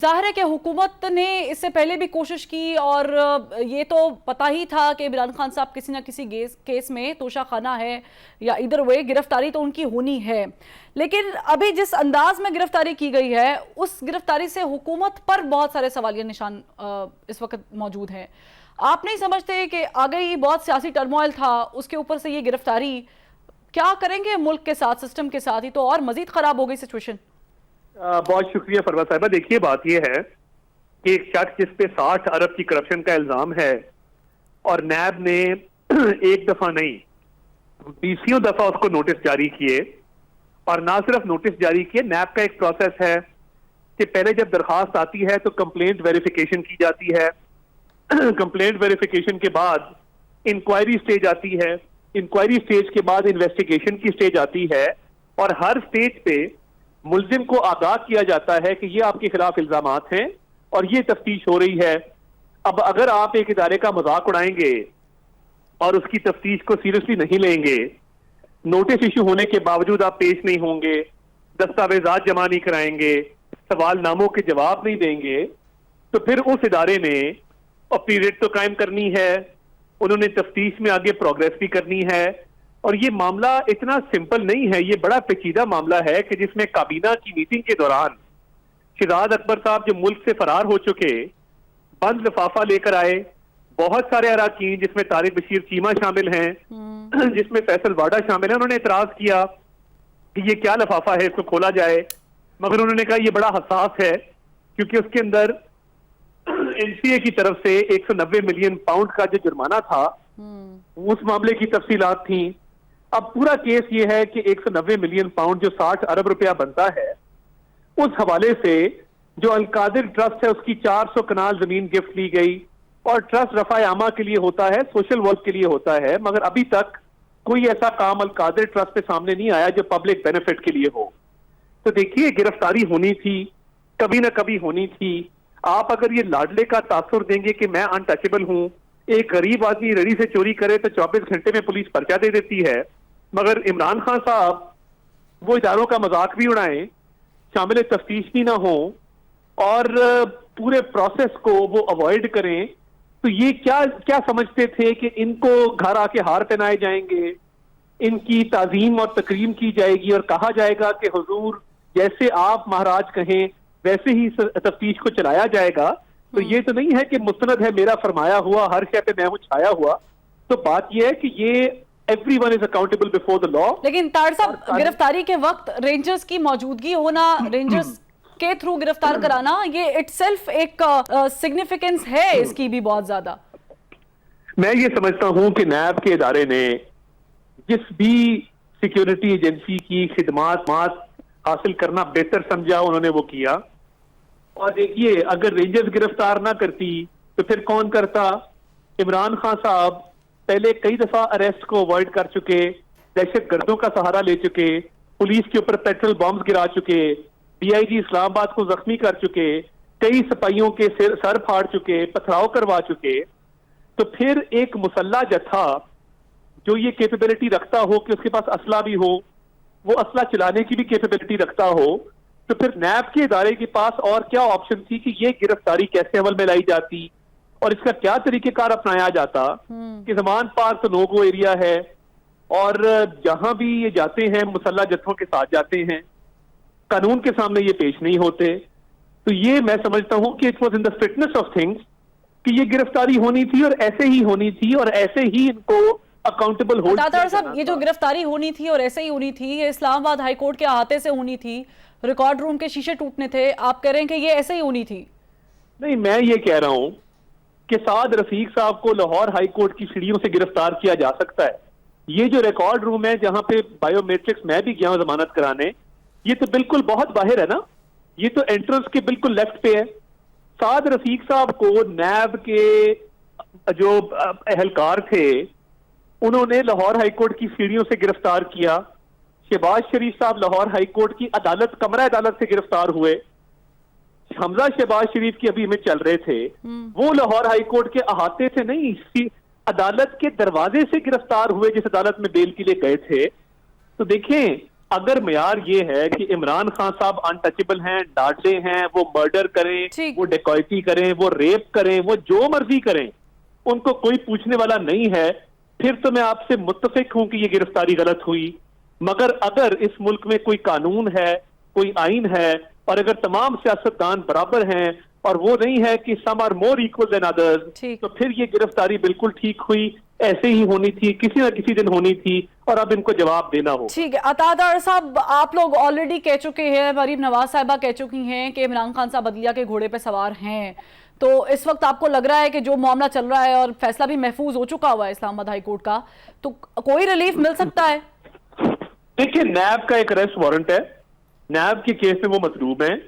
जाहिर है कि हुकूमत ने इससे पहले भी कोशिश की और ये तो पता ही था कि इमरान खान साहब किसी ना किसी केस में तोशा खाना है या इधर वे गिरफ्तारी तो उनकी होनी है। लेकिन अभी जिस अंदाज में गिरफ्तारी की गई है उस गिरफ्तारी से हुकूमत पर बहुत सारे सवालिया निशान इस वक्त मौजूद हैं। आप नहीं समझते कि आ गई बहुत सियासी टर्मोइल था उसके ऊपर से ये गिरफ्तारी क्या करेंगे मुल्क के साथ, सिस्टम के साथ? ही तो और मजीद खराब हो गई सिचुएशन। बहुत शुक्रिया फरवा साहिबा। देखिए, बात यह है कि एक शख्स जिस पे 60 अरब की करप्शन का इल्जाम है और नैब ने एक दफा नहीं 20 दफा उसको नोटिस जारी किए, और ना सिर्फ नोटिस जारी किए, नैब का एक प्रोसेस है कि पहले जब दरखास्त आती है तो कंप्लेंट वेरिफिकेशन की जाती है। कंप्लेंट वेरिफिकेशन के बाद इंक्वायरी स्टेज आती है, इंक्वायरी स्टेज के बाद इन्वेस्टिगेशन की स्टेज आती है, और हर स्टेज पे मुल्जिम को आगाह किया जाता है कि ये आपके खिलाफ इल्जामात हैं और ये तफ्तीश हो रही है। अब अगर आप एक इदारे का मजाक उड़ाएंगे और उसकी तफ्तीश को सीरियसली नहीं लेंगे, नोटिस इशू होने के बावजूद आप पेश नहीं होंगे, दस्तावेजात जमा नहीं कराएंगे, सवालनामों के जवाब नहीं देंगे, तो फिर उस इदारे ने अपनी रेट तो कायम करनी है, उन्होंने तफ्तीश में आगे प्रोग्रेस भी करनी है। और ये मामला इतना सिंपल नहीं है, ये बड़ा पेचीदा मामला है कि जिसमें काबीना की मीटिंग के दौरान शहजाद अकबर साहब जो मुल्क से फरार हो चुके, बंद लिफाफा लेकर आए, बहुत सारे अराकीन जिसमें तारिक बशीर चीमा शामिल हैं, जिसमें फैसल वाडा शामिल है, उन्होंने एतराज किया कि ये क्या लिफाफा है, इसको खोला जाए। मगर उन्होंने कहा ये बड़ा हसास है क्योंकि उसके अंदर एनसीए की तरफ से 190 मिलियन पाउंड का जो जुर्माना था उस मामले की तफसीलात थी। अब पूरा केस ये है कि 190 मिलियन पाउंड जो 60 अरब रुपया बनता है, उस हवाले से जो अलकादिर ट्रस्ट है उसकी 400 कनाल जमीन गिफ्ट ली गई, और ट्रस्ट रफा आमा के लिए होता है, सोशल वर्क के लिए होता है, मगर अभी तक कोई ऐसा काम अलकादिर ट्रस्ट पे सामने नहीं आया जो पब्लिक बेनिफिट के लिए हो। तो देखिए, गिरफ्तारी होनी थी, कभी ना कभी होनी थी। आप अगर ये लाडले का तासुर देंगे कि मैं अनटचेबल हूं, एक गरीब आदमी रेडी से चोरी करे तो 24 घंटे में पुलिस पर्चा दे देती है, मगर इमरान खान साहब वो इदारों का मजाक भी उड़ाएं, शामिल तफ्तीश भी ना हो और पूरे प्रोसेस को वो अवॉइड करें, तो ये क्या क्या समझते थे कि इनको घर आके हार पहनाए जाएंगे, इनकी ताजीम और तकरीम की जाएगी और कहा जाएगा कि हुजूर जैसे आप महाराज कहें वैसे ही तफ्तीश को चलाया जाएगा। तो ये तो नहीं है कि मुस्तनद है मेरा फरमाया हुआ, हर शय पे मैं हूं छाया हुआ। तो बात ये है कि ये everyone is accountable before the law. लेकिन तार साहब, गिरफ्तारी के वक्त रेंजर्स की मौजूदगी होना, रेंजर्स के थ्रू गिरफ्तार कराना, ये इटसेल्फ एक सिग्निफिकेंस है इसकी भी बहुत ज्यादा। मैं ये समझता हूं कि नैब के इदारे ने जिस भी सिक्योरिटी एजेंसी की खिदमात हासिल करना बेहतर समझा, उन्होंने वो किया। और देखिए, अगर रेंजर्स गिरफ्तार ना करती तो फिर कौन करता? इमरान खान साहब पहले कई दफा अरेस्ट को अवॉइड कर चुके, दहशत गर्दों का सहारा ले चुके, पुलिस के ऊपर पेट्रोल बॉम्ब गिरा चुके, डीआईजी इस्लामाबाद को जख्मी कर चुके, कई सिपाहियों के सर फाड़ चुके, पथराव करवा चुके। तो फिर एक मुसल्ला जत्था जो ये कैपेबिलिटी रखता हो कि उसके पास असला भी हो, वो असला चलाने की भी कैपेबिलिटी रखता हो, तो फिर नैब के इदारे के पास और क्या ऑप्शन थी कि ये गिरफ्तारी कैसे अमल में लाई जाती और इसका क्या तरीकेकार अपनाया जाता। कि जमान पार्क तो नो गो एरिया है और जहां भी ये जाते हैं मुसल्ला जत्थों के साथ जाते हैं, कानून के सामने ये पेश नहीं होते। तो ये मैं समझता हूं कि it was in the fitness of things कि ये गिरफ्तारी होनी थी और ऐसे ही होनी थी और ऐसे ही इनको अकाउंटेबल होल्ड। साहब, ये जो गिरफ्तारी होनी थी और ऐसे ही होनी थी, ये इस्लामाबाद हाईकोर्ट के अहाते से होनी थी, रिकॉर्ड रूम के शीशे टूटने थे, आप कह रहे हैं कि ये ऐसे ही होनी थी? नहीं, मैं ये कह रहा हूं कि साद रफीक साहब को लाहौर हाईकोर्ट की सीढ़ियों से गिरफ्तार किया जा सकता है। ये जो रिकॉर्ड रूम है जहां पे बायोमेट्रिक्स मैं भी गया हूं जमानत कराने, ये तो बिल्कुल बहुत बाहर है ना, ये तो एंट्रेंस के बिल्कुल लेफ्ट पे है। साद रफीक साहब को नैब के जो एहलकार थे उन्होंने लाहौर हाईकोर्ट की सीढ़ियों से गिरफ्तार किया। शहबाज शरीफ साहब लाहौर हाईकोर्ट की अदालत, कमरा अदालत से गिरफ्तार हुए। हमजा शहबाज शरीफ की अभी में चल रहे थे, वो लाहौर हाईकोर्ट के अहाते से नहीं, अदालत के दरवाजे से गिरफ्तार हुए जिस अदालत में बेल के लिए गए थे। तो देखें, अगर मयार ये है कि इमरान खान साहब अनटचेबल हैं, डांटे हैं, वो मर्डर करें, वो डेकॉयती करें, वो रेप करें, वो जो मर्जी करें, उनको कोई पूछने वाला नहीं है, फिर तो मैं आपसे मुत्तफिक हूं कि ये गिरफ्तारी गलत हुई। मगर अगर इस मुल्क में कोई कानून है, कोई आइन है, और अगर तमाम सियासतदान बराबर हैं और वो नहीं है कि some are more equal than others, तो फिर ये गिरफ्तारी बिल्कुल ठीक हुई, ऐसे ही होनी थी, किसी ना किसी दिन होनी थी, और अब इनको जवाब देना हो। ठीक है अतादार साहब, आप लोग ऑलरेडी कह चुके हैं, मरीम नवाज साहिबा कह चुकी हैं कि इमरान खान साहब अदलिया के घोड़े पे सवार हैं, तो इस वक्त आपको लग रहा है कि जो मामला चल रहा है और फैसला भी महफूज हो चुका हुआ है इस्लामाबाद हाई कोर्ट का, तो कोई रिलीफ मिल सकता है? देखिए, नैब का एक अरेस्ट वारंट है, नैब के केस में वो मतलूब हैं,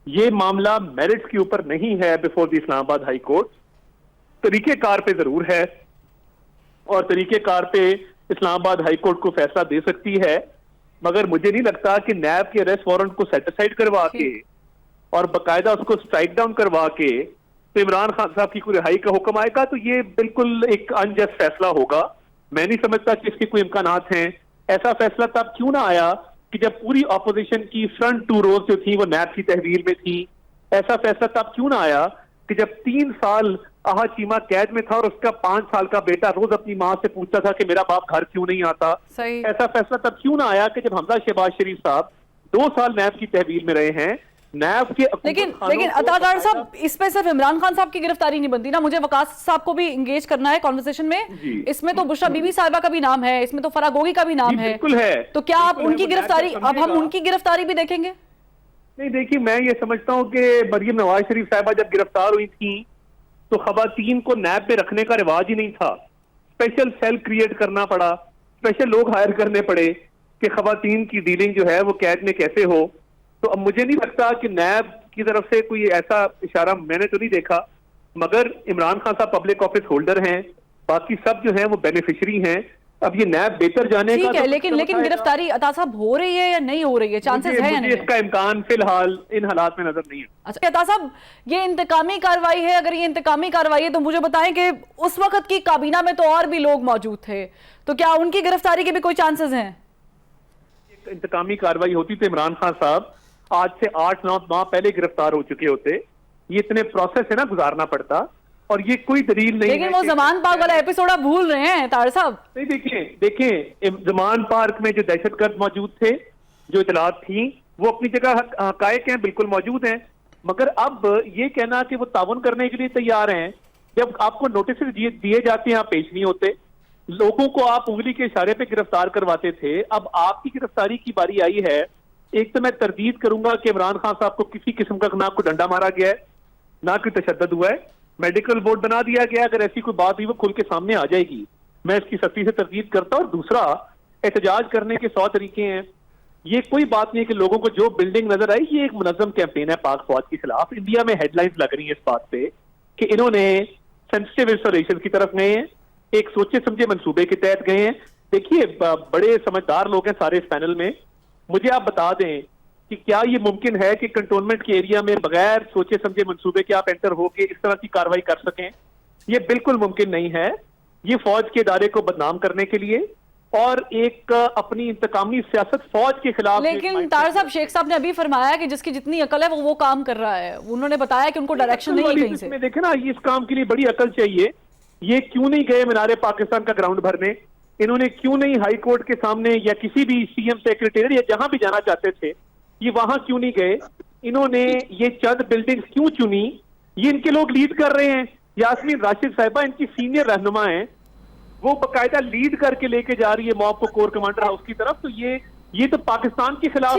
ये मामला मेरिट्स के ऊपर नहीं है before the Islamabad high court, तरीकेकार पे जरूर है, और तरीकेकार पे इस्लामाबाद हाई कोर्ट को फैसला दे सकती है। मगर मुझे नहीं लगता कि नैब के अरेस्ट वारंट को सेटिसाइड करवा के और बाकायदा उसको स्ट्राइक डाउन करवा के तो इमरान खान साहब की कोई रिहाई का हुक्म आएगा, तो ये बिल्कुल एक अनजस्ट फैसला होगा। मैं नहीं समझता कि इसके कोई इम्कानात हैं। ऐसा फैसला तब क्यों ना आया कि जब पूरी ऑपोजिशन की फ्रंट टू रोज जो थी वो नैब की तहवील में थी। ऐसा फैसला तब क्यों ना आया कि जब 3 साल आहा चीमा कैद में था और उसका 5 साल का बेटा रोज अपनी माँ से पूछता था कि मेरा बाप घर क्यों नहीं आता। ऐसा फैसला तब क्यों ना आया कि जब हमजा शहबाज शरीफ साहब 2 साल नैब की तहवील में रहे हैं, नैब के लेकिन अतादार साहब, इस पे सिर्फ इमरान खान साहब की गिरफ्तारी नहीं बनती ना, मुझे वकास साहब को भी इंगेज करना है कॉन्वर्सेशन में। इसमें तो बुशरा बीबी साहिबा का भी नाम है, इसमें तो फराह गोगी का भी नाम है, बिल्कुल है। तो क्या आप उनकी गिरफ्तारी, अब हम उनकी गिरफ्तारी भी देखेंगे? नहीं, देखिए, मैं ये समझता हूँ कि मरियम नवाज शरीफ साहिबा जब गिरफ्तार हुई थी तो खवातीन को नैब पे रखने का रिवाज ही नहीं था। स्पेशल सेल क्रिएट करना पड़ा, स्पेशल लोग हायर करने पड़े कि खवातीन की डीलिंग जो है वो कैद में कैसे हो। तो अब मुझे नहीं लगता कि नैब की तरफ से कोई ऐसा इशारा मैंने तो नहीं देखा, मगर इमरान खान साहब पब्लिक ऑफिस होल्डर हैं, बाकी सब जो हैं वो बेनिफिशियरी हैं। अब ये नैब बेहतर जाने का, ठीक है, लेकिन गिरफ्तारी अता साहब हो रही है या नहीं हो रही है? चांसेस है या नहीं? इसका इम्कान फिलहाल इन हालात में नजर नहीं है। अच्छा अता साहब, ये इंतकामी कार्रवाई है, अगर ये इंतकामी कार्रवाई है तो मुझे बताएं कि उस वक्त की काबीना में तो और भी लोग मौजूद थे, तो क्या उनकी गिरफ्तारी के भी कोई चांसेस हैं? इंतकामी कार्रवाई होती तो इमरान खान साहब आज से 8-9 माह पहले गिरफ्तार हो चुके होते। ये इतने प्रोसेस है ना गुजारना पड़ता, और ये कोई दलील नहीं है। लेकिन वो जमान पार्क वाला एपिसोड आप भूल रहे हैं तार साहब। नहीं, देखिए जमान पार्क में जो दहशतगर्द मौजूद थे, जो इतलात थी, वो अपनी जगह हकायक हैं, बिल्कुल मौजूद हैं। मगर अब ये कहना कि वो ताउन करने के लिए तैयार हैं, जब आपको नोटिस दिए जाते हैं आप पेश नहीं होते, लोगों को आप उंगली के इशारे पे गिरफ्तार करवाते थे। अब आपकी गिरफ्तारी की बारी आई है। एक तो मैं तरदीद करूंगा कि इमरान खान साहब को किसी किस्म का ना कोई डंडा मारा गया है, ना कोई तशद्दुद हुआ है, मेडिकल बोर्ड बना दिया गया। अगर ऐसी कोई बात हुई वो खुल के सामने आ जाएगी, मैं इसकी सख्ती से तरदीद करता हूं। और दूसरा, एहतजाज करने के 100 तरीके हैं। ये कोई बात नहीं है कि लोगों को जो बिल्डिंग नजर आई, ये एक मुनज़्ज़म कैंपेन है पाक फौज के खिलाफ। इंडिया में हेडलाइंस लग रही है इस बात पे कि इन्होंने सेंसिटिव इंस्टॉलेशन की तरफ गए हैं, एक सोचे समझे मंसूबे के तहत गए हैं। देखिए, बड़े समझदार लोग हैं सारे इस पैनल में। मुझे आप बता दें कि क्या ये मुमकिन है कि कंटोनमेंट के एरिया में बगैर सोचे समझे मंसूबे के आप एंटर होके इस तरह की कार्रवाई कर सकें? ये बिल्कुल मुमकिन नहीं है। ये फौज के इदारे को बदनाम करने के लिए और एक अपनी इंतकामी सियासत फौज के खिलाफ। लेकिन तार साहब, शेख साहब ने अभी फरमाया कि जिसकी जितनी अकल है वो काम कर रहा है। उन्होंने बताया कि उनको डायरेक्शन नहीं कहीं से। देखे ना, इस काम के लिए बड़ी अकल चाहिए। ये क्यों नहीं गए मीनारे पाकिस्तान का ग्राउंड भरने? इन्होंने क्यों नहीं हाई कोर्ट के सामने या किसी भी सीएम सेक्रेटेरिएट या जहां भी जाना चाहते थे, ये वहां क्यों नहीं गए? इन्होंने ये चंद बिल्डिंग्स क्यों चुनी? ये इनके लोग लीड कर रहे हैं। यास्मीन राशिद साहिबा इनकी सीनियर रहनुमा हैं, वो बाकायदा लीड करके लेके जा रही है मॉब को कोर कमांडर हाउस की तरफ। तो ये तो पाकिस्तान के खिलाफ